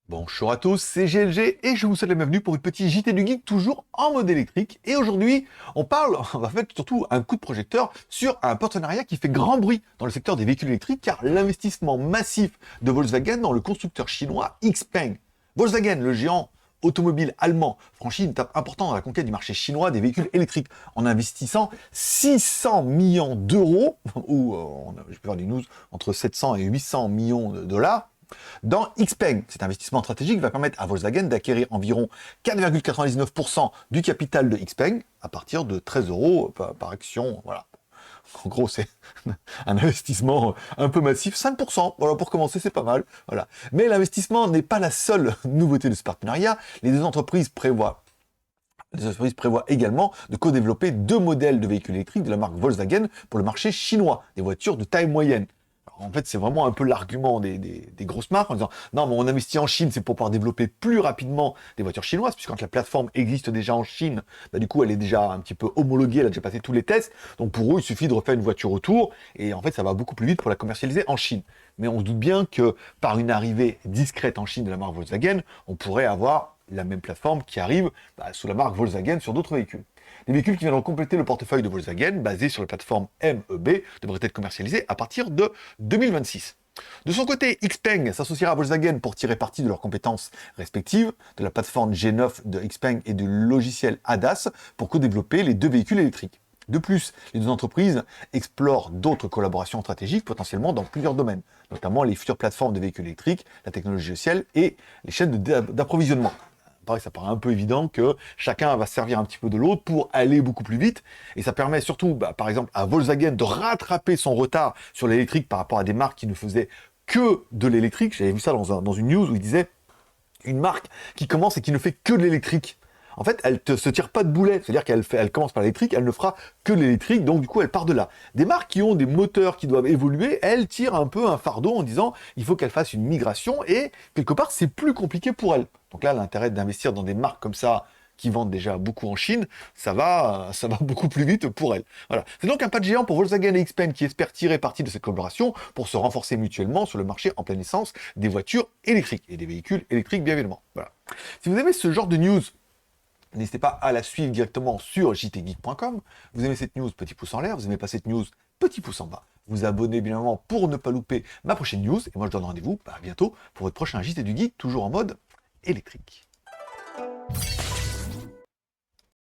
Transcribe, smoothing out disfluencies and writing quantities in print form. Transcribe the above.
Bonjour à tous, c'est GLG et je vous souhaite la bienvenue pour une petite JT du Geek toujours en mode électrique. Et aujourd'hui, on va faire surtout un coup de projecteur sur un partenariat qui fait grand bruit dans le secteur des véhicules électriques car l'investissement massif de Volkswagen dans le constructeur chinois XPeng. Volkswagen, le géant automobile allemand, franchit une étape importante dans la conquête du marché chinois des véhicules électriques en investissant 600 millions d'euros, ou je peux faire des news entre 700 et 800 millions de dollars, dans XPeng. Cet investissement stratégique va permettre à Volkswagen d'acquérir environ 4,99% du capital de XPeng à partir de 13 euros par action. Voilà. En gros, c'est un investissement un peu massif, 5%. Voilà, pour commencer, c'est pas mal. Voilà. Mais l'investissement n'est pas la seule nouveauté de ce partenariat. Les deux entreprises prévoient également de co-développer 2 modèles de véhicules électriques de la marque Volkswagen pour le marché chinois, des voitures de taille moyenne. En fait, c'est vraiment un peu l'argument des grosses marques en disant non, mais on investit en Chine, c'est pour pouvoir développer plus rapidement des voitures chinoises, puisque quand la plateforme existe déjà en Chine, bah, du coup, elle est déjà un petit peu homologuée, elle a déjà passé tous les tests. Donc pour eux, il suffit de refaire une voiture autour, et en fait, ça va beaucoup plus vite pour la commercialiser en Chine. Mais on se doute bien que par une arrivée discrète en Chine de la marque Volkswagen, on pourrait avoir la même plateforme qui arrive sous la marque Volkswagen sur d'autres véhicules. Les véhicules qui viendront compléter le portefeuille de Volkswagen, basé sur la plateforme MEB, devraient être commercialisés à partir de 2026. De son côté, XPeng s'associera à Volkswagen pour tirer parti de leurs compétences respectives, de la plateforme G9 de XPeng et du logiciel ADAS pour co-développer les 2 véhicules électriques. De plus, les 2 entreprises explorent d'autres collaborations stratégiques potentiellement dans plusieurs domaines, notamment les futures plateformes de véhicules électriques, la technologie logicielle et les chaînes d'approvisionnement. Pareil, ça paraît un peu évident que chacun va se servir un petit peu de l'autre pour aller beaucoup plus vite. Et ça permet surtout, par exemple, à Volkswagen de rattraper son retard sur l'électrique par rapport à des marques qui ne faisaient que de l'électrique. J'avais vu ça dans une news où il disait une marque qui commence et qui ne fait que de l'électrique. En fait, elle ne se tire pas de boulet, c'est-à-dire qu'elle commence par l'électrique, elle ne fera que l'électrique, donc du coup, elle part de là. Des marques qui ont des moteurs qui doivent évoluer, elles tirent un peu un fardeau en disant il faut qu'elles fassent une migration, et quelque part, c'est plus compliqué pour elles. Donc là, l'intérêt d'investir dans des marques comme ça, qui vendent déjà beaucoup en Chine, ça va beaucoup plus vite pour elles. Voilà. C'est donc un pas de géant pour Volkswagen et XPeng qui espèrent tirer parti de cette collaboration pour se renforcer mutuellement sur le marché en pleine essence des voitures électriques, et des véhicules électriques, bien évidemment. Voilà. Si vous aimez ce genre de news, n'hésitez pas à la suivre directement sur jtgeek.com. Vous aimez cette news, petit pouce en l'air. Vous aimez pas cette news, petit pouce en bas. Vous abonnez bien évidemment pour ne pas louper ma prochaine news. Et moi, je donne rendez-vous à bientôt pour votre prochain JT du Geek, toujours en mode électrique.